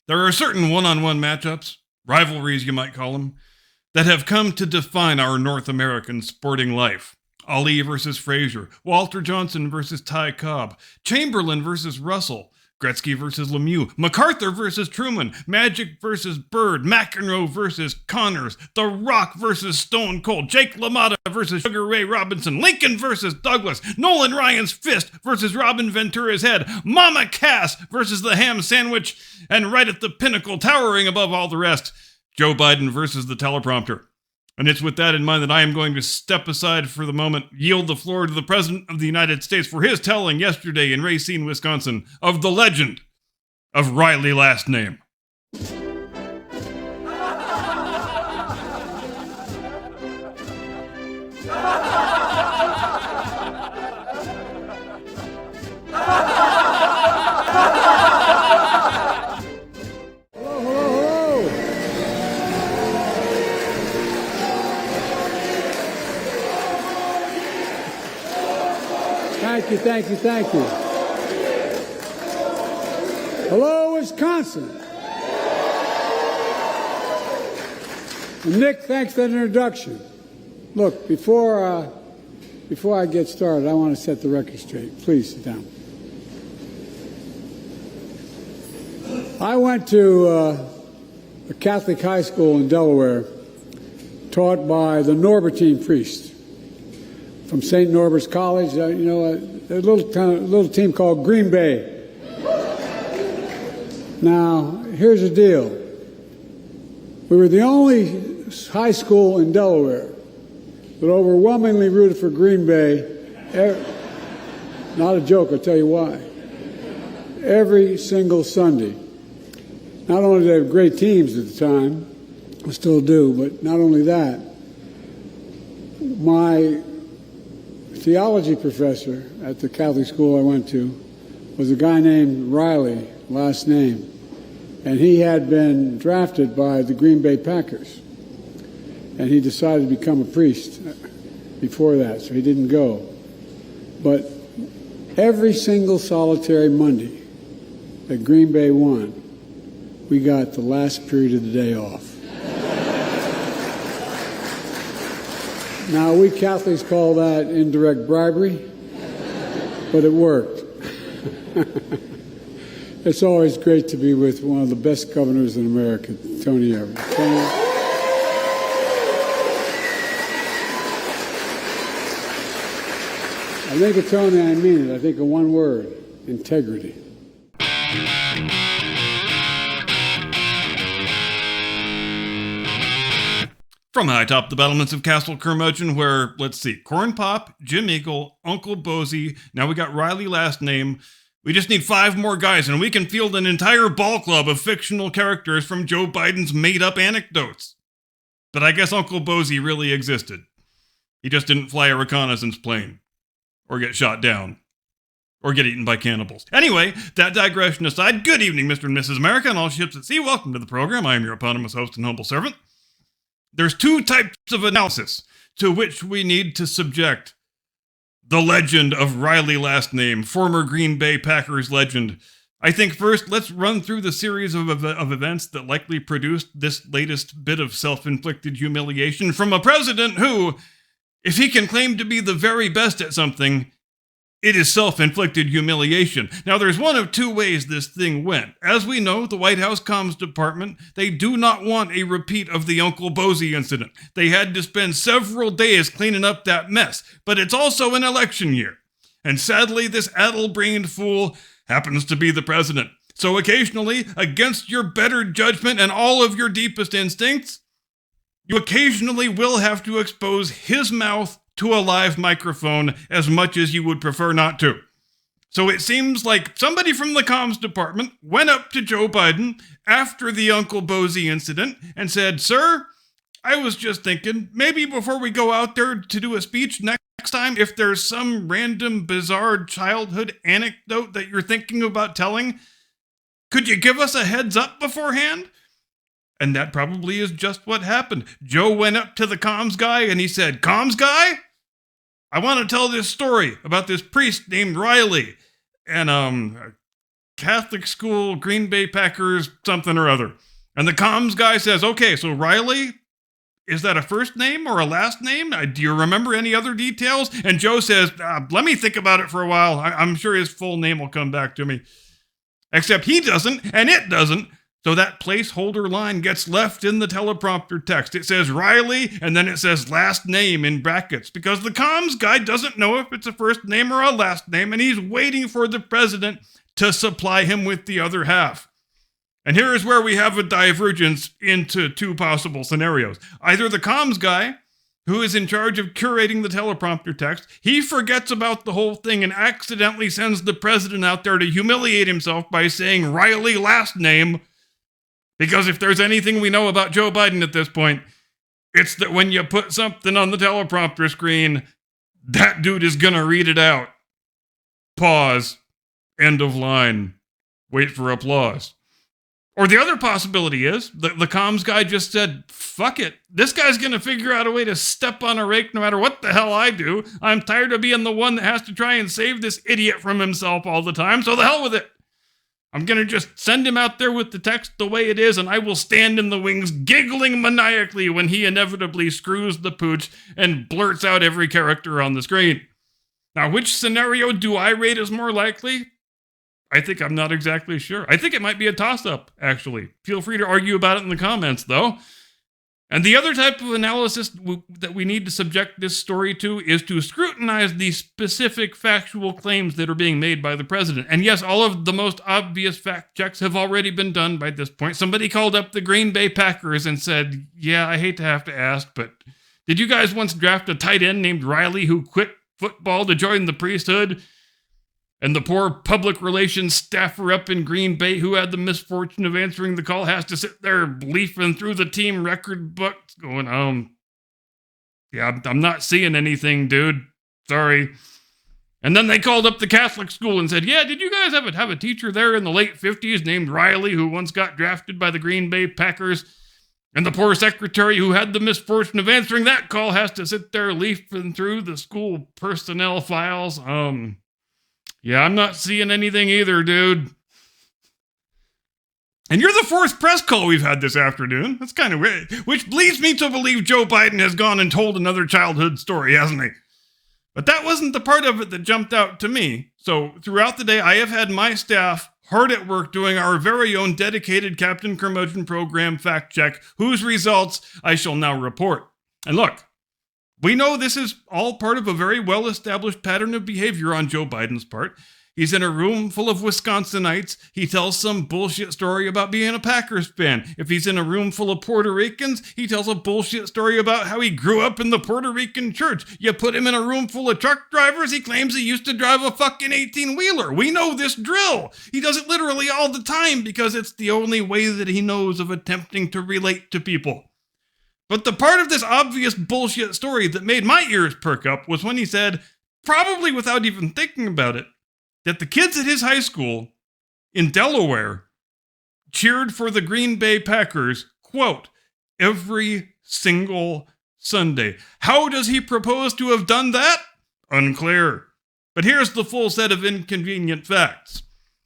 There are certain one-on-one matchups, rivalries you might call them, that have come to define our North American sporting life. Ali versus Frazier, Walter Johnson versus Ty Cobb, Chamberlain versus Russell, Gretzky versus Lemieux, MacArthur versus Truman, Magic versus Bird, McEnroe versus Connors, The Rock versus Stone Cold, Jake LaMotta versus Sugar Ray Robinson, Lincoln versus Douglas, Nolan Ryan's fist versus Robin Ventura's head, Mama Cass versus the ham sandwich, and right at the pinnacle, towering above all the rest, Joe Biden versus the teleprompter. And it's with that in mind that I am going to step aside for the moment, yield the floor to the President of the United States for his telling yesterday in Racine, Wisconsin, of the legend of Riley Lastname. Thank you. Hello, Wisconsin. And Nick, thanks for that introduction. Look, before I get started, I want to set the record straight. Please sit down. I went to a Catholic high school in Delaware taught by the Norbertine priest from St. Norbert's College, a little team called Green Bay. Now, here's the deal. We were the only high school in Delaware that overwhelmingly rooted for Green Bay. Not a joke, I'll tell you why. Every single Sunday. Not only did they have great teams at the time, we still do, but not only that, my theology professor at the Catholic school I went to was a guy named Riley, Lastname, and he had been drafted by the Green Bay Packers, and he decided to become a priest before that, so he didn't go. But every single solitary Monday that Green Bay won, we got the last period of the day off. Now, we Catholics call that indirect bribery, but it worked. It's always great to be with one of the best governors in America, Tony Evers. I think of Tony, I mean it. I think of one word: integrity. From high atop the battlements of Castle Curmudgeon, where, let's see, Corn Pop, Jim Eagle, Uncle Bozy, now we got Riley Lastname. We just need 5 more guys, and we can field an entire ball club of fictional characters from Joe Biden's made-up anecdotes. But I guess Uncle Bozy really existed. He just didn't fly a reconnaissance plane. Or get shot down. Or get eaten by cannibals. Anyway, that digression aside, good evening, Mr. and Mrs. America, and all ships at sea. Welcome to the program. I am your eponymous host and humble servant. There's 2 types of analysis to which we need to subject the legend of Riley Lastname, former Green Bay Packers legend. I think first, let's run through the series of events that likely produced this latest bit of self-inflicted humiliation from a president who, if he can claim to be the very best at something, it is self-inflicted humiliation. Now, there's one of 2 ways this thing went. As we know, the White House Comms Department, they do not want a repeat of the Uncle Bozy incident. They had to spend several days cleaning up that mess. But it's also an election year. And sadly, this addle-brained fool happens to be the president. So occasionally, against your better judgment and all of your deepest instincts, you occasionally will have to expose his mouth to a live microphone as much as you would prefer not to. So it seems like somebody from the comms department went up to Joe Biden after the Uncle Bozy incident and said, "Sir, I was just thinking, maybe before we go out there to do a speech next time, if there's some random bizarre childhood anecdote that you're thinking about telling, could you give us a heads up beforehand?" And that probably is just what happened. Joe went up to the comms guy and he said, "Comms guy, I want to tell this story about this priest named Riley." And Catholic school, Green Bay Packers, something or other. And the comms guy says, okay, so Riley, is that a first name or a last name? Do you remember any other details? And Joe says, let me think about it for a while. I'm sure his full name will come back to me. Except he doesn't, and it doesn't. So that placeholder line gets left in the teleprompter text. It says Riley, and then it says last name in brackets, because the comms guy doesn't know if it's a first name or a last name, and he's waiting for the president to supply him with the other half. And here is where we have a divergence into two possible scenarios. Either the comms guy, who is in charge of curating the teleprompter text, he forgets about the whole thing and accidentally sends the president out there to humiliate himself by saying Riley last name. Because if there's anything we know about Joe Biden at this point, it's that when you put something on the teleprompter screen, that dude is gonna read it out. Pause. End of line. Wait for applause. Or the other possibility is the comms guy just said, fuck it. This guy's going to figure out a way to step on a rake no matter what the hell I do. I'm tired of being the one that has to try and save this idiot from himself all the time, so the hell with it. I'm going to just send him out there with the text the way it is, and I will stand in the wings giggling maniacally when he inevitably screws the pooch and blurts out every character on the screen. Now, which scenario do I rate as more likely? I think I'm not exactly sure. I think it might be a toss-up, actually. Feel free to argue about it in the comments, though. And the other type of analysis that we need to subject this story to is to scrutinize the specific factual claims that are being made by the president. And yes, all of the most obvious fact checks have already been done by this point. Somebody called up the Green Bay Packers and said, yeah, I hate to have to ask, but did you guys once draft a tight end named Riley who quit football to join the priesthood? And the poor public relations staffer up in Green Bay who had the misfortune of answering the call has to sit there leafing through the team record books going, yeah, I'm not seeing anything, dude. Sorry. And then they called up the Catholic school and said, yeah, did you guys have a teacher there in the late 50s named Riley who once got drafted by the Green Bay Packers? And the poor secretary who had the misfortune of answering that call has to sit there leafing through the school personnel files. Yeah, I'm not seeing anything either, dude. And you're the fourth press call we've had this afternoon. That's kind of weird. Which leads me to believe Joe Biden has gone and told another childhood story, hasn't he? But that wasn't the part of it that jumped out to me. So throughout the day, I have had my staff hard at work doing our very own dedicated Captain Curmudgeon program fact check, whose results I shall now report. And look, we know this is all part of a very well-established pattern of behavior on Joe Biden's part. He's in a room full of Wisconsinites. He tells some bullshit story about being a Packers fan. If he's in a room full of Puerto Ricans, he tells a bullshit story about how he grew up in the Puerto Rican church. You put him in a room full of truck drivers, he claims he used to drive a fucking 18-wheeler. We know this drill. He does it literally all the time because it's the only way that he knows of attempting to relate to people. But the part of this obvious bullshit story that made my ears perk up was when he said, probably without even thinking about it, that the kids at his high school in Delaware cheered for the Green Bay Packers, quote, every single Sunday. How does he propose to have done that? Unclear. But here's the full set of inconvenient facts.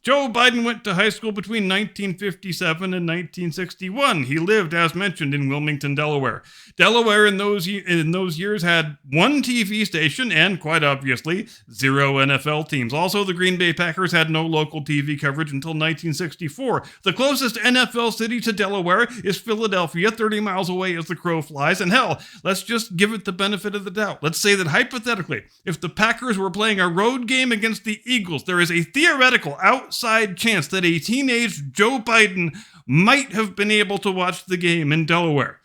Joe Biden went to high school between 1957 and 1961. He lived, as mentioned, in Wilmington, Delaware. Delaware in those years had one TV station and, quite obviously, 0 NFL teams. Also, the Green Bay Packers had no local TV coverage until 1964. The closest NFL city to Delaware is Philadelphia, 30 miles away as the crow flies. And hell, let's just give it the benefit of the doubt. Let's say that hypothetically, if the Packers were playing a road game against the Eagles, there is a theoretical outside chance that a teenage Joe Biden might have been able to watch the game in Delaware.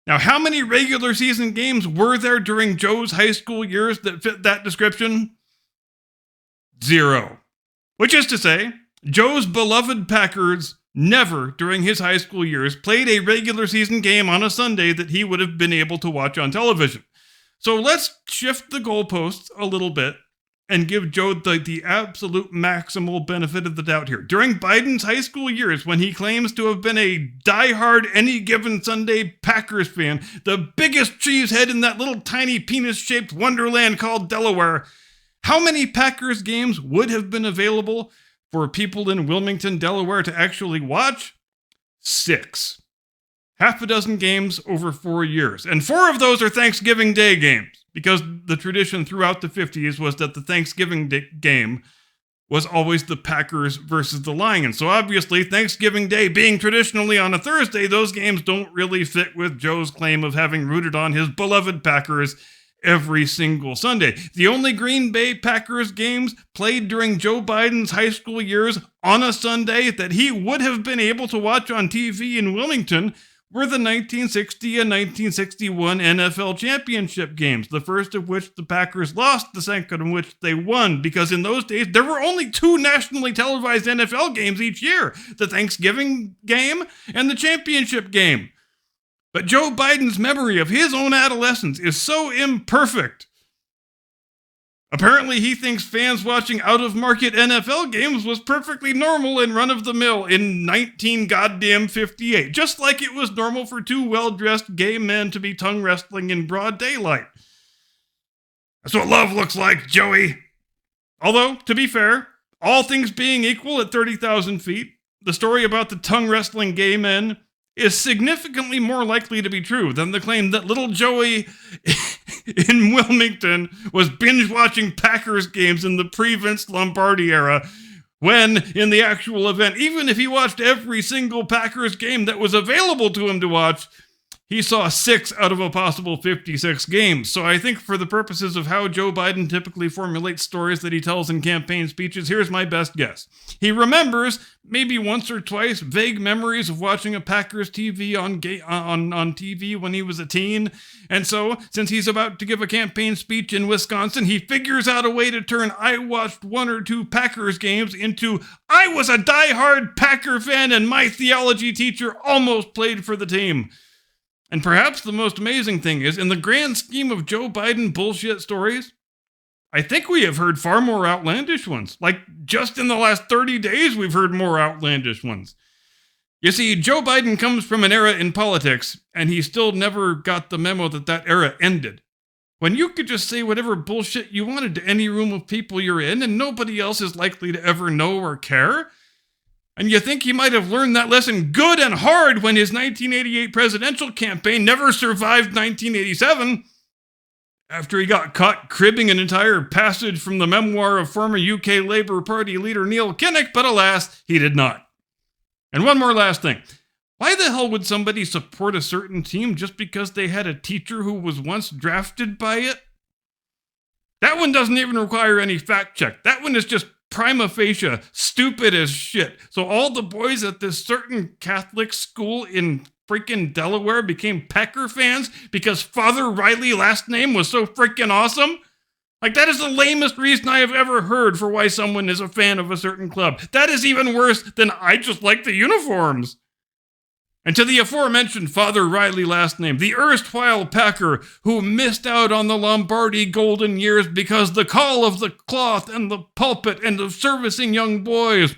Now, how many regular season games were there during Joe's high school years that fit that description? 0. Which is to say, Joe's beloved Packers never, during his high school years, played a regular season game on a Sunday that he would have been able to watch on television. So let's shift the goalposts a little bit and give Joe the absolute maximal benefit of the doubt here. During Biden's high school years, when he claims to have been a diehard any given Sunday Packers fan, the biggest cheesehead in that little tiny penis-shaped wonderland called Delaware, how many Packers games would have been available for people in Wilmington, Delaware to actually watch? 6. Half a dozen games over 4 years. And 4 of those are Thanksgiving Day games, because the tradition throughout the 50s was that the Thanksgiving Day game was always the Packers versus the Lions. So obviously, Thanksgiving Day being traditionally on a Thursday, those games don't really fit with Joe's claim of having rooted on his beloved Packers every single Sunday. The only Green Bay Packers games played during Joe Biden's high school years on a Sunday that he would have been able to watch on TV in Wilmington were the 1960 and 1961 NFL championship games, the first of which the Packers lost, the second of which they won, because in those days, there were only 2 nationally televised NFL games each year, the Thanksgiving game and the championship game. But Joe Biden's memory of his own adolescence is so imperfect. Apparently, he thinks fans watching out-of-market NFL games was perfectly normal and run-of-the-mill in 1958, just like it was normal for 2 well-dressed gay men to be tongue wrestling in broad daylight. That's what love looks like, Joey. Although, to be fair, all things being equal at 30,000 feet, the story about the tongue wrestling gay men is significantly more likely to be true than the claim that little Joey in Wilmington was binge-watching Packers games in the pre-Vince Lombardi era, when, in the actual event, even if he watched every single Packers game that was available to him to watch, he saw 6 out of a possible 56 games. So I think for the purposes of how Joe Biden typically formulates stories that he tells in campaign speeches, here's my best guess. He remembers, maybe once or twice, vague memories of watching a Packers TV on TV when he was a teen. And so, since he's about to give a campaign speech in Wisconsin, he figures out a way to turn "I watched 1 or 2 Packers games" into "I was a diehard Packer fan and my theology teacher almost played for the team." And perhaps the most amazing thing is, in the grand scheme of Joe Biden bullshit stories, I think we have heard far more outlandish ones. Like, just in the last 30 days, we've heard more outlandish ones. You see, Joe Biden comes from an era in politics, and he still never got the memo that that era ended. When you could just say whatever bullshit you wanted to any room of people you're in, and nobody else is likely to ever know or care. And you think he might have learned that lesson good and hard when his 1988 presidential campaign never survived 1987, after he got caught cribbing an entire passage from the memoir of former UK Labour Party leader Neil Kinnock, but alas, he did not. And one more last thing. Why the hell would somebody support a certain team just because they had a teacher who was once drafted by it? That one doesn't even require any fact check. That one is just prima facie stupid as shit. So all the boys at this certain Catholic school in freaking Delaware became Packer fans because Father Riley Lastname was so freaking awesome? Like, that is the lamest reason I have ever heard for why someone is a fan of a certain club. That is even worse than "I just like the uniforms." And to the aforementioned Father Riley Lastname, the erstwhile Packer who missed out on the Lombardi golden years because the call of the cloth and the pulpit and of serving young boys,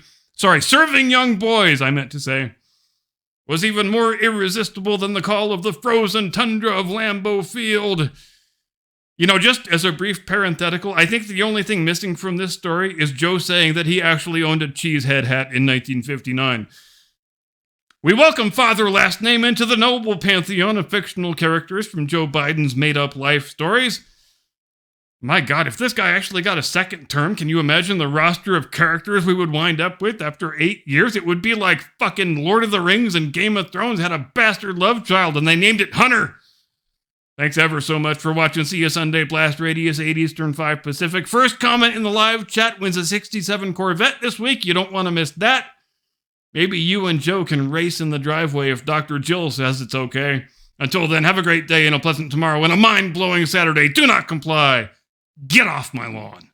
I meant to say, was even more irresistible than the call of the frozen tundra of Lambeau Field. You know, just as a brief parenthetical, I think the only thing missing from this story is Joe saying that he actually owned a cheesehead hat in 1959. We welcome Father Lastname into the noble pantheon of fictional characters from Joe Biden's made-up life stories. My God, if this guy actually got a second term, can you imagine the roster of characters we would wind up with after 8 years? It would be like fucking Lord of the Rings and Game of Thrones had a bastard love child and they named it Hunter. Thanks ever so much for watching. See you Sunday, Blast Radius, 8 Eastern, 5 Pacific. First comment in the live chat wins a 67 Corvette this week. You don't want to miss that. Maybe you and Joe can race in the driveway if Dr. Jill says it's okay. Until then, have a great day and a pleasant tomorrow and a mind-blowing Saturday. Do not comply. Get off my lawn.